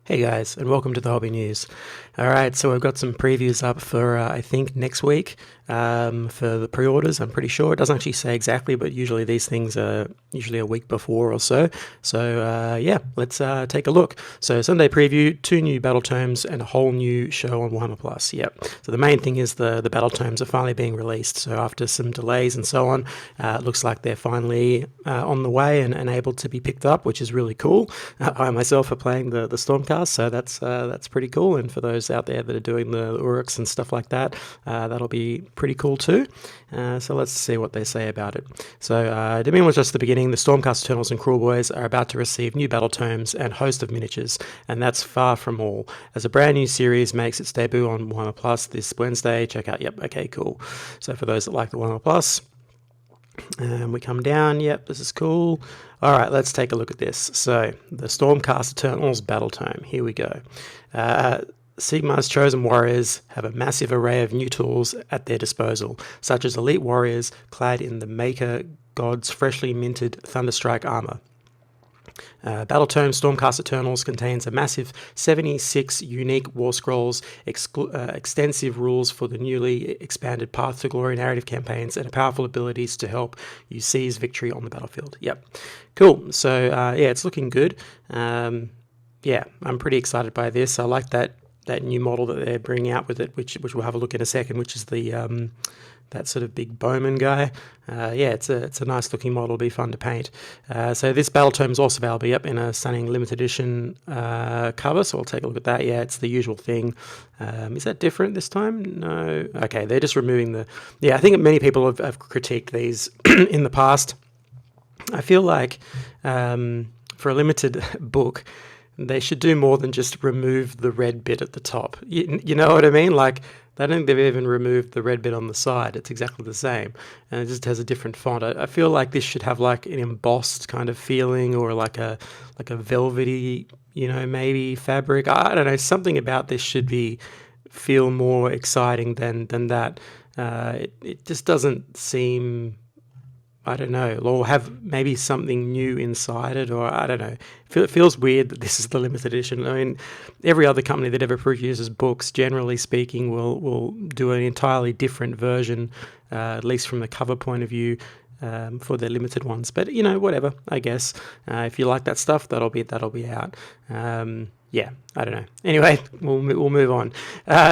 Hey guys, and welcome to the Hobby News. All right, so we've got some previews up for I think next week for the pre-orders. I'm pretty sure it doesn't actually say exactly, but usually these things are usually a week before or so. So yeah, let's take a look. So Sunday preview: 2 new Battletomes and a whole new show on Warhammer Plus. Yep. So the main thing is the Battletomes are finally being released. So after some delays and so on, it looks like they're finally on the way and able to be picked up, which is really cool. I myself are playing the Stormcast, so that's pretty cool. And for those out there that are doing the Orruks and stuff like that, that'll be pretty cool too. So let's see what they say about it. So Dominion was just the beginning. The Stormcast Eternals and Cruel Boys are about to receive new Battletomes and host of miniatures, and that's far from all. As a brand new series makes its debut on Warhammer Plus this Wednesday, check out. Yep, okay, cool. So for those that like the Warhammer Plus, we come down. Yep, this is cool. All right, let's take a look at this. So the Stormcast Eternals Battletome. Here we go. Sigmar's chosen warriors have a massive array of new tools at their disposal, such as elite warriors clad in the Maker God's freshly minted Thunderstrike armor. Battletome Stormcast Eternals contains a massive 76 unique war scrolls, extensive rules for the newly expanded Path to Glory narrative campaigns, and powerful abilities to help you seize victory on the battlefield. Yep, cool. So yeah, it's looking good. Yeah, I'm pretty excited by this. I like that new model that they're bringing out with it, which we'll have a look in a second, which is the that sort of big bowman guy. Yeah, it's a nice looking model. It'll be fun to paint. So this Battletome is also available, yep, in a stunning limited edition cover. So we'll take a look at that. Yeah, it's the usual thing. Is that different this time? No. Okay, they're just removing the... Yeah, I think many people have critiqued these in the past. I feel like for a limited book, they should do more than just remove the red bit at the top. You know what I mean? Like, I don't think they've even removed the red bit on the side. It's exactly the same. And it just has a different font. I feel like this should have like an embossed kind of feeling, or like a velvety, maybe fabric. I don't know. Something about this should feel more exciting than that. It just doesn't seem... I don't know, or have maybe something new inside it, or I don't know. It feels weird that this is the limited edition. I mean, every other company that ever produces books, generally speaking, will do an entirely different version, at least from the cover point of view, for their limited ones. But whatever. I guess if you like that stuff, that'll be out. Yeah, I don't know. Anyway, we'll move on.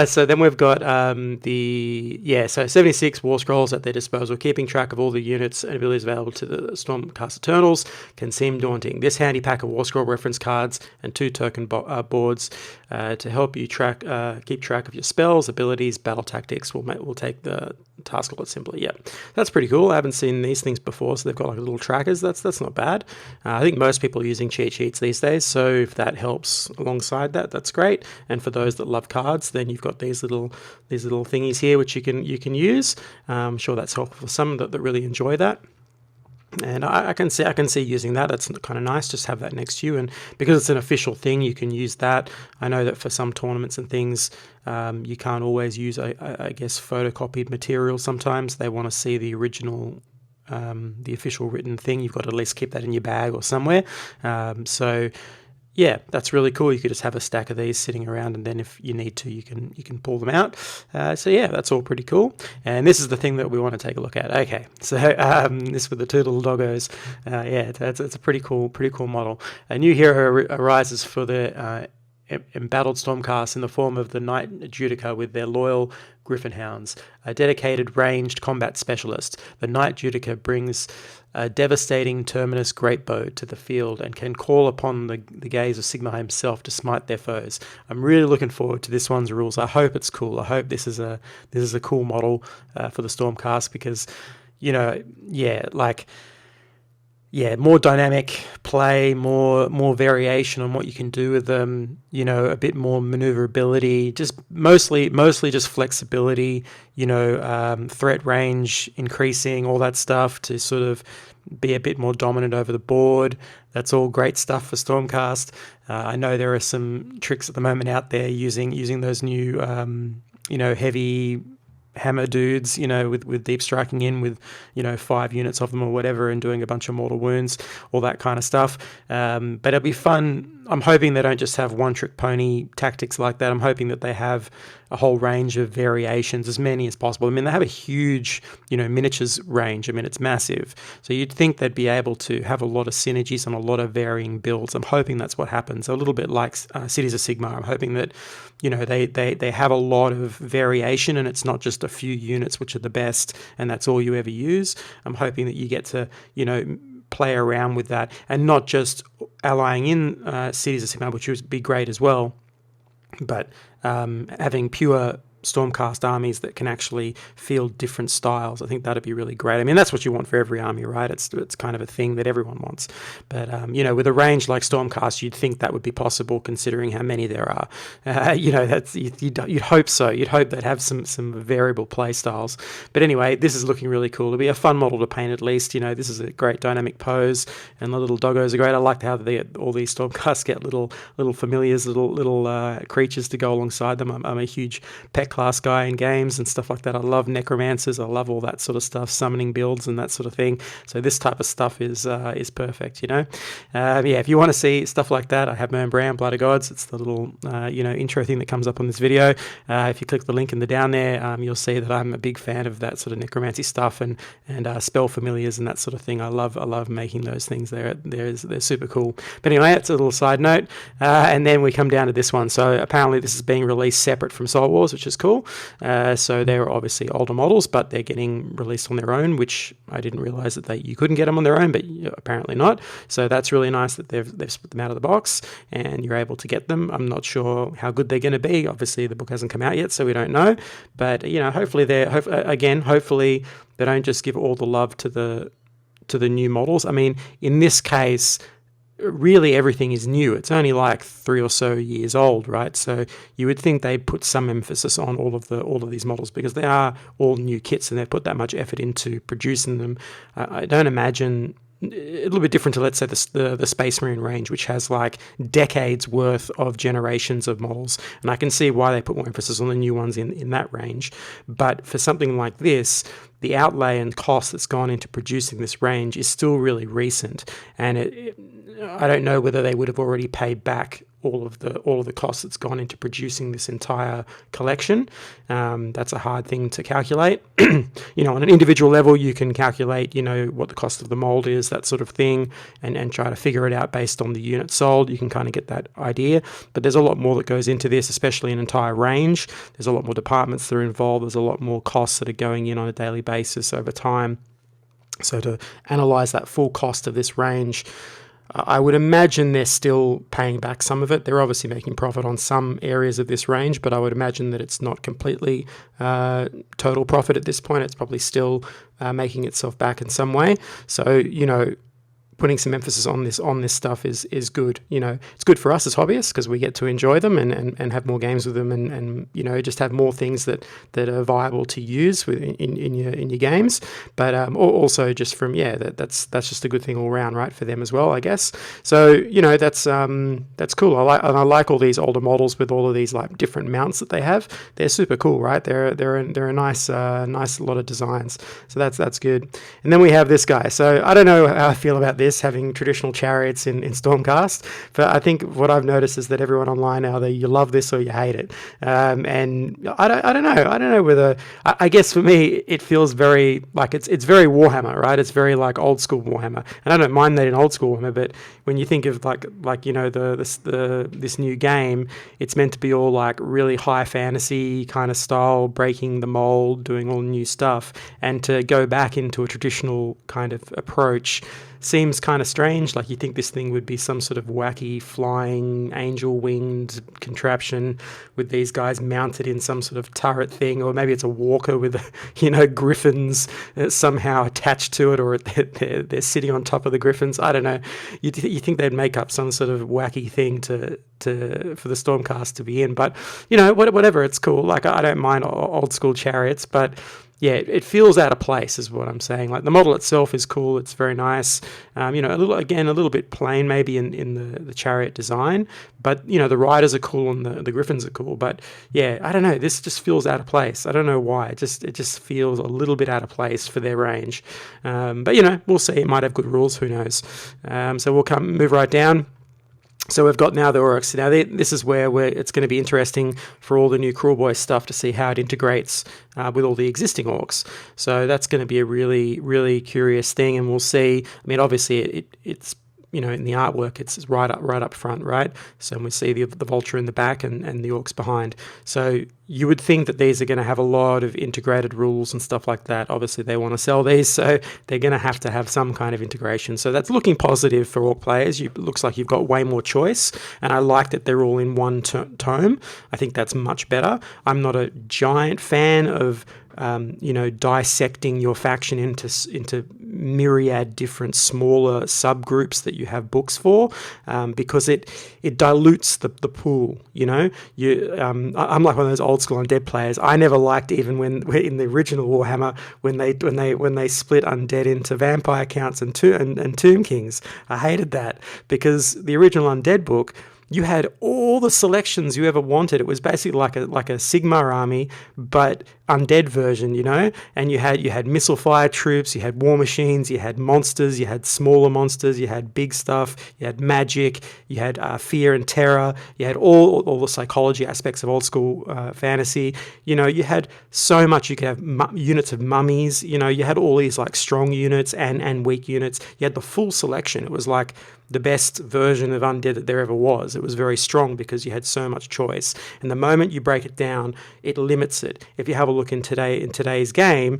So then we've got so 76 war scrolls at their disposal. Keeping track of all the units and abilities available to the Stormcast Eternals can seem daunting. This handy pack of war scroll reference cards and 2 token boards to help you keep track of your spells, abilities, battle tactics will take the task a lot simpler. Yeah, that's pretty cool. I haven't seen these things before, so they've got like little trackers. That's not bad. I think most people are using cheat sheets these days, so if that helps alongside that, that's great. And for those that love cards, then you've got these little thingies here which you can use. I'm sure that's helpful for some that really enjoy that. And I can see using that. That's kind of nice. Just have that next to you, and because it's an official thing, you can use that. I know that for some tournaments and things, you can't always use, I guess, photocopied material. Sometimes they want to see the original, the official written thing. You've got to at least keep that in your bag or somewhere. So yeah, that's really cool. You could just have a stack of these sitting around, and then if you need to, you can pull them out. So yeah, that's all pretty cool. And this is the thing that we want to take a look at. Okay, so this with the 2 little doggos. Yeah, it's a pretty cool model. A new hero arises for the embattled Stormcast in the form of the Knight Judica with their loyal Griffin Hounds, a dedicated ranged combat specialist. The Knight Judica brings a devastating Terminus Greatbow to the field and can call upon the gaze of Sigmar himself to smite their foes. I'm really looking forward to this one's rules. I hope it's cool. I hope this is a cool model for the Stormcast, because more dynamic play, more variation on what you can do with them, a bit more maneuverability, just mostly just flexibility, threat range increasing, all that stuff to sort of be a bit more dominant over the board. That's all great stuff for Stormcast. I know there are some tricks at the moment out there using those new, heavy hammer dudes, with deep striking in with, 5 units of them or whatever, and doing a bunch of mortal wounds, all that kind of stuff. But it'll be fun. I'm hoping they don't just have one-trick pony tactics like that. I'm hoping that they have a whole range of variations, as many as possible. I mean, they have a huge, miniatures range. I mean, it's massive. So you'd think they'd be able to have a lot of synergies and a lot of varying builds. I'm hoping that's what happens. A little bit like Cities of Sigmar. I'm hoping that, they have a lot of variation, and it's not just a few units which are the best and that's all you ever use. I'm hoping that you get to, play around with that, and not just allying in Cities of Sigmar, which would be great as well, but having pure Stormcast armies that can actually field different styles. I think that'd be really great. I mean, that's what you want for every army, right? It's kind of a thing that everyone wants. But, with a range like Stormcast, you'd think that would be possible considering how many there are. You'd hope so. You'd hope they'd have some variable play styles. But anyway, this is looking really cool. It'll be a fun model to paint at least. This is a great dynamic pose, and the little doggos are great. I like how all these Stormcasts get little familiars, little creatures to go alongside them. I'm a huge pet class guy in games and stuff like that. I love necromancers. I love all that sort of stuff, summoning builds and that sort of thing. So this type of stuff is perfect, if you want to see stuff like that, I have my own brand, Blood of Gods. It's the little intro thing that comes up on this video. If you click the link in the down there, you'll see that I'm a big fan of that sort of necromancy stuff and spell familiars and that sort of thing. I love making those things. They're super cool. But anyway, it's a little side note. And then we come down to this one. So apparently this is being released separate from Soul Wars, which is cool. So they're obviously older models, but they're getting released on their own, which I didn't realize that you couldn't get them on their own, but apparently not. So that's really nice that they've split them out of the box and you're able to get them. I'm not sure how good they're going to be. Obviously the book hasn't come out yet, so we don't know. But hopefully hopefully they don't just give all the love to the new models. I mean, in this case, really everything is new. It's only like 3 or so years old, right? So you would think they'd put some emphasis on all of these models because they are all new kits and they've put that much effort into producing them. I don't imagine. A little bit different to, let's say, the Space Marine range, which has like decades worth of generations of models, and I can see why they put more emphasis on the new ones in that range. But for something like this, the outlay and cost that's gone into producing this range is still really recent, and I don't know whether they would have already paid back all of the costs that's gone into producing this entire collection. That's a hard thing to calculate. On an individual level, you can calculate, what the cost of the mold is, that sort of thing, and try to figure it out based on the unit sold. You can kind of get that idea. But there's a lot more that goes into this, especially an entire range. There's a lot more departments that are involved. There's a lot more costs that are going in on a daily basis over time. So to analyze that full cost of this range, I would imagine they're still paying back some of it. They're obviously making profit on some areas of this range, but I would imagine that it's not completely total profit at this point. It's probably still making itself back in some way. So, putting some emphasis on this stuff is good. It's good for us as hobbyists because we get to enjoy them and have more games with them and just have more things that are viable to use in your games. But also just from that's just a good thing all around, right, for them as well, I guess. So that's cool. I like all these older models with all of these like different mounts that they have. They're super cool, right? They're a nice lot of designs. So that's good. And then we have this guy. So I don't know how I feel about this, having traditional chariots in Stormcast, but I think what I've noticed is that everyone online, either you love this or you hate it. And I don't know whether, I guess for me it feels very like it's very Warhammer, right? It's very like old school Warhammer, and I don't mind that in old school Warhammer, but when you think of this new game, it's meant to be all like really high fantasy kind of style, breaking the mold, doing all new stuff, and to go back into a traditional kind of approach seems kind of strange. Like you think this thing would be some sort of wacky flying angel winged contraption with these guys mounted in some sort of turret thing, or maybe it's a walker with griffins somehow attached to it, or they're sitting on top of the griffins. I don't know. You think they'd make up some sort of wacky thing to for the Stormcast to be in, but whatever, it's cool. Like I don't mind old school chariots, but yeah, it feels out of place, is what I'm saying. Like the model itself is cool; it's very nice. A little bit plain maybe in the chariot design, but the riders are cool and the griffins are cool. But yeah, I don't know. This just feels out of place. I don't know why. It just feels a little bit out of place for their range. But we'll see. It might have good rules. Who knows? So we'll move right down. So we've got now the Orruks. Now this is where it's going to be interesting for all the new Cruel Boy stuff to see how it integrates with all the existing orcs. So that's going to be a really, really curious thing, and we'll see. I mean, obviously it's in the artwork, it's right up front, right? So we see the vulture in the back and the orcs behind. So you would think that these are going to have a lot of integrated rules and stuff like that. Obviously, they want to sell these, so they're going to have some kind of integration. So that's looking positive for orc players. It looks like you've got way more choice, and I like that they're all in one tome. I think that's much better. I'm not a giant fan of dissecting your faction into myriad different smaller subgroups that you have books for, because it dilutes the pool. I'm like one of those old school undead players. I never liked, even when in the original Warhammer, when they split undead into vampire counts and tomb kings. I hated that, because the original undead book, you had all the selections you ever wanted. It was basically like a Sigmar army, but undead version, And you had missile fire troops, you had war machines, you had monsters, you had smaller monsters, you had big stuff, you had magic, you had fear and terror, you had all the psychology aspects of old school fantasy. You had so much. You could have units of mummies. You had all these like strong units and weak units. You had the full selection. It was like the best version of undead that there ever was. It was very strong because you had so much choice. And the moment you break it down, it limits it. If you have a look in today's game,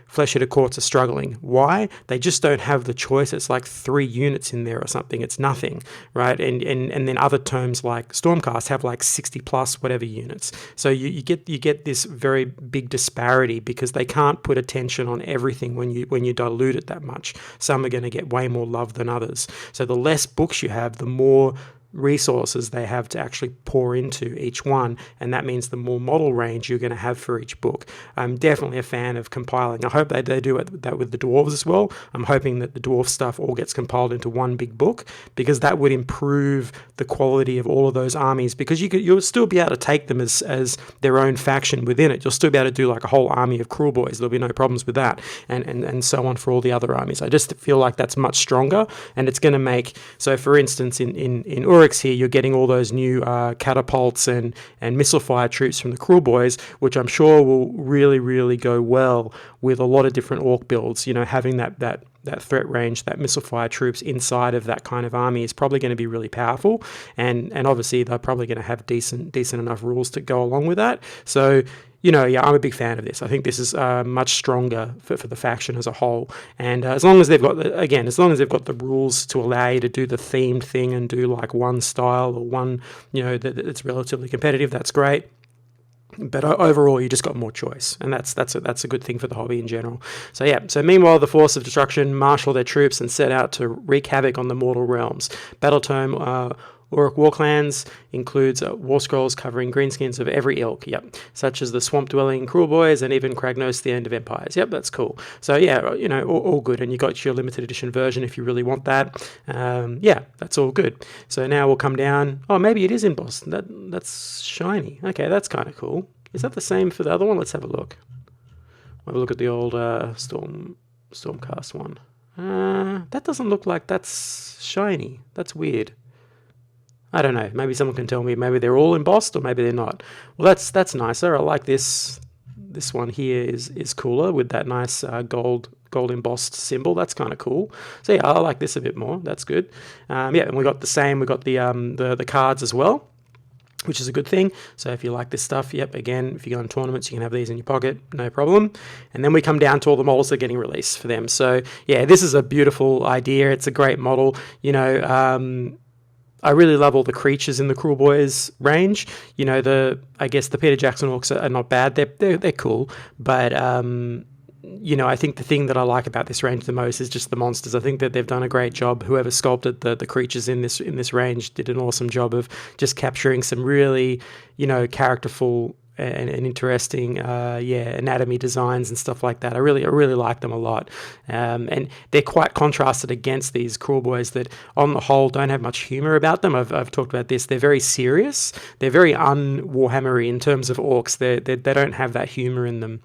Flesh Eater Courts are struggling. Why? They just don't have the choice. It's like 3 units in there or something. It's nothing, right? And then other tomes like Stormcast have like 60 plus whatever units. So you get this very big disparity because they can't put attention on everything when you dilute it that much. Some are going to get way more love than others. So the less books you have, the more resources they have to actually pour into each one, and that means the more model range you're going to have for each book. I'm definitely a fan of compiling. I hope they do that with the dwarves as well. I'm hoping that the dwarf stuff all gets compiled into one big book, because that would improve the quality of all of those armies, because you'll still be able to take them as their own faction within it. You'll still be able to do like a whole army of Cruel Boys. There'll be no problems with that, and so on for all the other armies. I just feel like that's much stronger, and it's going to make, so for instance in Orruk here, you're getting all those new catapults and missile fire troops from the Cruel Boys, which I'm sure will really, really go well with a lot of different orc builds. Having that threat range, that missile fire troops inside of that kind of army is probably going to be really powerful, and obviously they're probably going to have decent enough rules to go along with that. So I'm a big fan of this. I think this is much stronger for the faction as a whole. And as long as they've got the rules to allow you to do the themed thing and do like one style or one, that's relatively competitive, that's great. But overall, you just got more choice, and that's a good thing for the hobby in general. So meanwhile, the Force of Destruction marshal their troops and set out to wreak havoc on the mortal realms. Battletome Orruk Warclans includes war scrolls covering greenskins of every ilk, such as the swamp-dwelling Cruel Boys and even Kragnos, the End of Empires. That's cool. So all good, and you got your limited edition version if you really want that. That's all good. So now we'll come down. Oh, maybe it is embossed. That's shiny. Okay, that's kind of cool. Is that the same for the other one? Let's have a look. Have a look at the old Stormcast one. That doesn't look like that's shiny. That's weird. I don't know. Maybe someone can tell me. Maybe they're all embossed, or maybe they're not. Well, that's nicer. I like this. This one here is cooler with that nice gold embossed symbol. That's kind of cool. So I like this a bit more. That's good. And we got the same. We got the cards as well, which is a good thing. So if you like this stuff, again, if you go on tournaments, you can have these in your pocket, no problem. And then we come down to all the models that are getting released for them. So this is a beautiful idea. It's a great model. I really love all the creatures in the Cruel Boys range. I guess the Peter Jackson orcs are not bad. They're cool, but I think the thing that I like about this range the most is just the monsters. I think that they've done a great job. Whoever sculpted the creatures in this range did an awesome job of just capturing some really, characterful and interesting, anatomy designs and stuff like that. I really like them a lot, and they're quite contrasted against these cruel boys that, on the whole, don't have much humor about them. I've talked about this. They're very serious. They're very un-Warhammery in terms of orcs. They don't have that humor in them,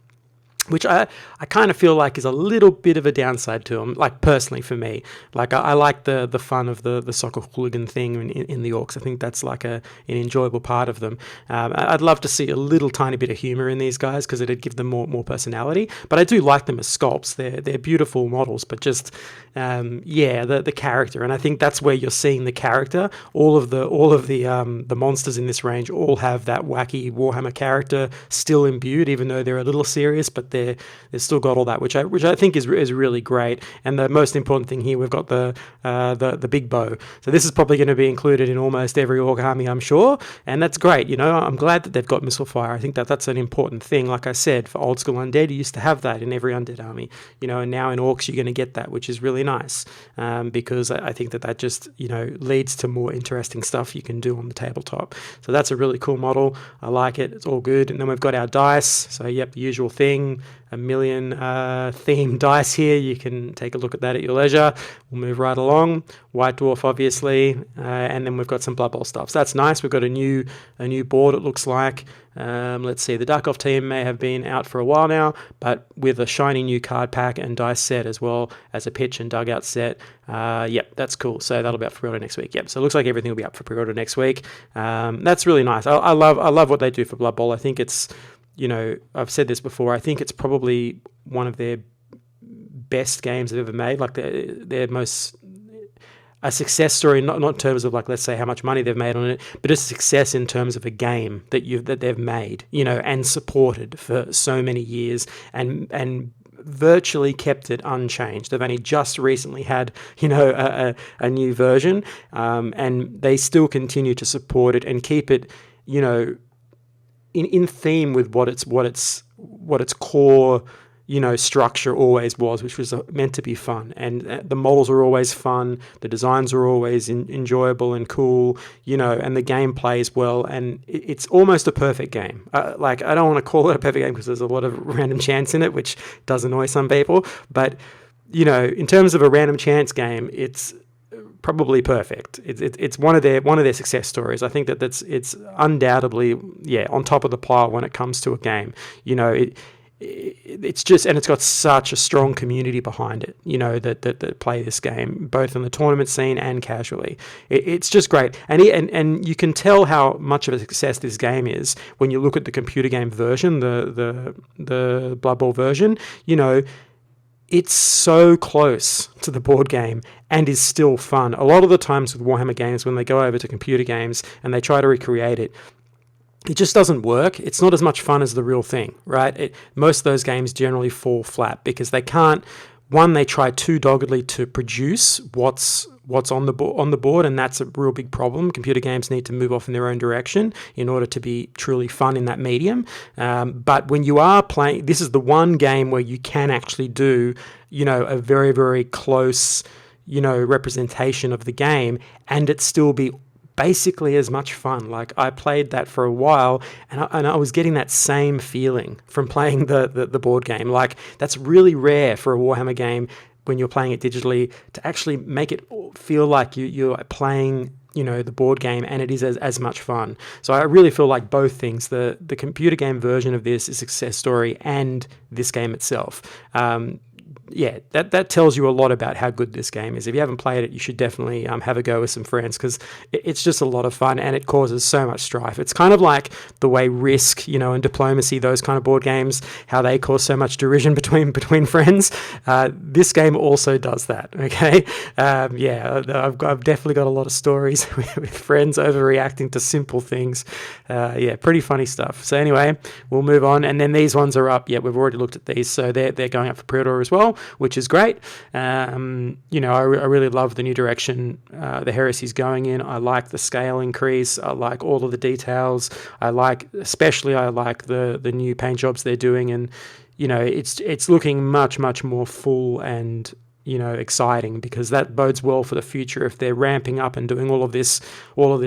which I kind of feel like is a little bit of a downside to them, like personally for me. Like I like the fun of the soccer hooligan thing in the orcs. I think that's like an enjoyable part of them. I'd love to see a little tiny bit of humor in these guys because it'd give them more personality. But I do like them as sculpts. They're beautiful models, but just the character. And I think that's where you're seeing the character. All of the monsters in this range all have that wacky Warhammer character still imbued, even though they're a little serious, but they've still got all that, which I think is really great. And the most important thing here, we've got the big bow. So this is probably going to be included in almost every orc army, I'm sure, and that's great. I'm glad that they've got missile fire. I think that's an important thing. Like I said, for old school undead, you used to have that in every undead army, and now in orcs you're going to get that, which is really nice, because I think that just leads to more interesting stuff you can do on the tabletop. So that's a really cool model. I like it. It's all good. And then we've got our dice. So the usual thing. A million themed dice here. You can take a look at that at your leisure. We'll move right along. White Dwarf, obviously, and then we've got some Blood Bowl stuff. So that's nice. We've got a new board, it looks like. Let's see, the Duck Off team may have been out for a while now, but with a shiny new card pack and dice set, as well as a pitch and dugout set. That's cool. So that'll be up for pre-order next week. So it looks like everything will be up for pre-order next week. That's really nice. I love what they do for Blood Bowl. I think it's, I've said this before, I think it's probably one of their best games they've ever made. Like their most a success story, not in terms of, like, let's say how much money they've made on it, but a success in terms of a game that they've made, and supported for so many years and virtually kept it unchanged. They've only just recently had, a new version, and they still continue to support it and keep it, in theme with what its core, structure always was, which was meant to be fun. And the models are always fun, the designs are always enjoyable and cool, and the game plays well, and it's almost a perfect game. I don't want to call it a perfect game because there's a lot of random chance in it, which does annoy some people, but in terms of a random chance game, it's probably perfect. It's one of their success stories. I think it's undoubtedly on top of the pile when it comes to a game. It's just, and it's got such a strong community behind it, that play this game, both in the tournament scene and casually. It's just great. And you can tell how much of a success this game is when you look at the computer game version, the Blood Bowl version. It's so close to the board game and is still fun. A lot of the times with Warhammer games, when they go over to computer games and they try to recreate it, it just doesn't work. It's not as much fun as the real thing, right? Most of those games generally fall flat because they can't. One, they try too doggedly to produce what's on the board, and that's a real big problem. Computer games need to move off in their own direction in order to be truly fun in that medium. But when you are playing, this is the one game where you can actually do, a very, very close, representation of the game, and it still be basically as much fun. Like, I played that for a while, and I was getting that same feeling from playing the board game. Like, that's really rare for a Warhammer game when you're playing it digitally to actually make it feel like you're playing, the board game, and it is as much fun. So I really feel like both things, the computer game version of this is a success story, and this game itself. That tells you a lot about how good this game is. If you haven't played it, you should definitely have a go with some friends, because it's just a lot of fun and it causes so much strife. It's kind of like the way Risk, and Diplomacy, those kind of board games, how they cause so much derision between friends. This game also does that. Okay, I've definitely got a lot of stories with friends overreacting to simple things. Pretty funny stuff. So anyway, we'll move on, and then these ones are up. Yeah, we've already looked at these, so they're going up for pre-order as well, which is great. I really love the new direction the Heresy's going in. I like the scale increase. I like all of the details. I like the new paint jobs they're doing, and it's looking much, much more full and exciting, because that bodes well for the future. If they're ramping up and doing all of this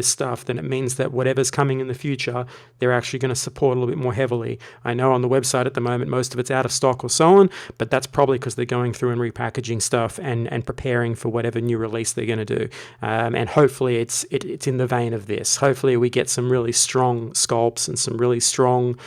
stuff, then it means that whatever's coming in the future, they're actually going to support a little bit more heavily. I know on the website at the moment, most of it's out of stock or so on, but that's probably because they're going through and repackaging stuff and preparing for whatever new release they're going to do. And hopefully it's in the vein of this. Hopefully we get some really strong sculpts and some really strong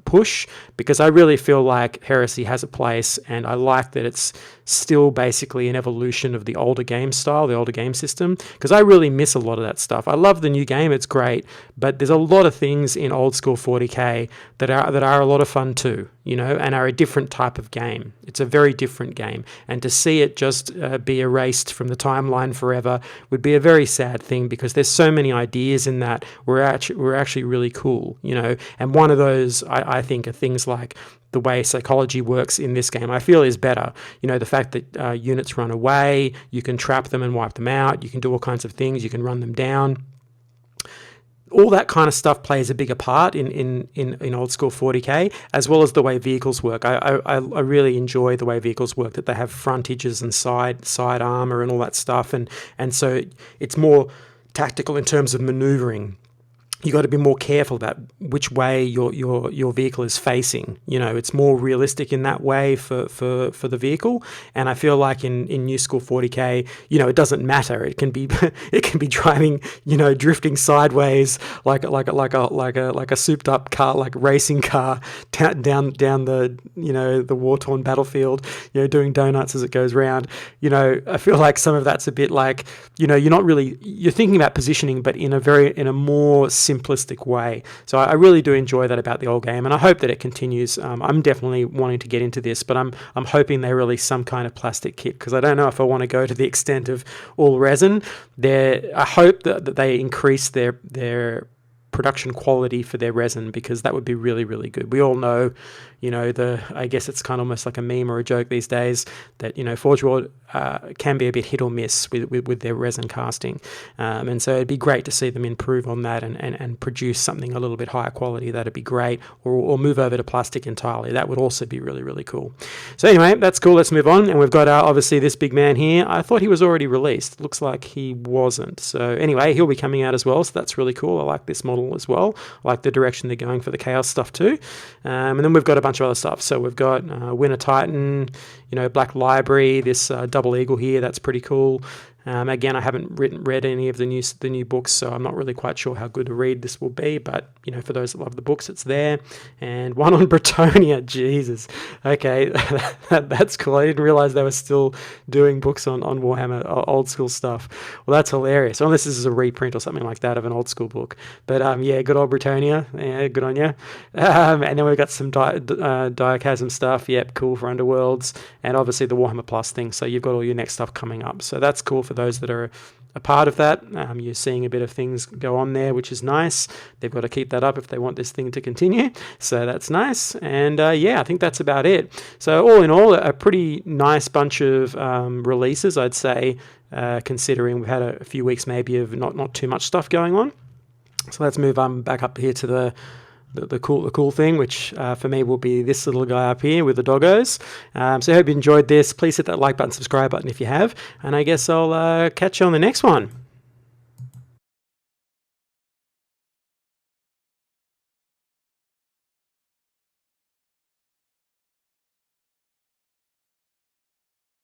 push, because I really feel like Heresy has a place, and I like that it's still basically an evolution of the older game style, the older game system, because I really miss a lot of that stuff. I love the new game, it's great, but there's a lot of things in old school 40k that are a lot of fun too, and are a different type of game. It's a very different game, and to see it just be erased from the timeline forever would be a very sad thing, because there's so many ideas in that were actually really cool, and one of those I think are things like the way psychology works in this game, I feel, is better. The fact that units run away, you can trap them and wipe them out, you can do all kinds of things, you can run them down. All that kind of stuff plays a bigger part in old school 40k, as well as the way vehicles work. I really enjoy the way vehicles work, that they have frontages and side armor and all that stuff, and so it's more tactical in terms of maneuvering. You got to be more careful about which way your vehicle is facing. It's more realistic in that way for the vehicle. And I feel like in New School 40k, it doesn't matter. It can be driving, drifting sideways like a souped up car, like a racing car down the the war torn battlefield, doing donuts as it goes round. I feel like some of that's a bit like, you're thinking about positioning, but in a more simplistic way. So I really do enjoy that about the old game, and I hope that it continues. I'm definitely wanting to get into this, but I'm hoping they release some kind of plastic kit, because I don't know if I want to go to the extent of all resin. I hope that they increase their production quality for their resin, because that would be really, really good. We all know, I guess it's kind of almost like a meme or a joke these days that, Forge World can be a bit hit or miss with their resin casting. And so it'd be great to see them improve on that and produce something a little bit higher quality. That'd be great. Or move over to plastic entirely. That would also be really, really cool. So anyway, that's cool. Let's move on. And we've got obviously this big man here. I thought he was already released. Looks like he wasn't. So anyway, he'll be coming out as well. So that's really cool. I like this model as well. I like the direction they're going for the Chaos stuff too. And then we've got a bunch of other stuff. So we've got Winter Titan, Black Library, this Double Eagle here. That's pretty cool. Again, I haven't read any of the new books, so I'm not really quite sure how good a read this will be. But for those that love the books, it's there. And one on Bretonia, Jesus. Okay, that's cool. I didn't realize they were still doing books on Warhammer old school stuff. Well, that's hilarious. Unless this is a reprint or something like that of an old school book. But yeah, good old Bretonia. Yeah, good on you. And then we've got some Diachasm stuff. Yep, cool for Underworlds, and obviously the Warhammer Plus thing. So you've got all your next stuff coming up. So that's cool for those that are a part of that. You're seeing a bit of things go on there, which is nice. They've got to keep that up if they want this thing to continue. So that's nice. And yeah, I think that's about it. So all in all, a pretty nice bunch of releases, I'd say, considering we've had a few weeks maybe of not too much stuff going on. So let's move back up here to the cool thing, which for me will be this little guy up here with the doggos. So I hope you enjoyed this. Please hit that like button, subscribe button if you have, and I guess I'll catch you on the next one.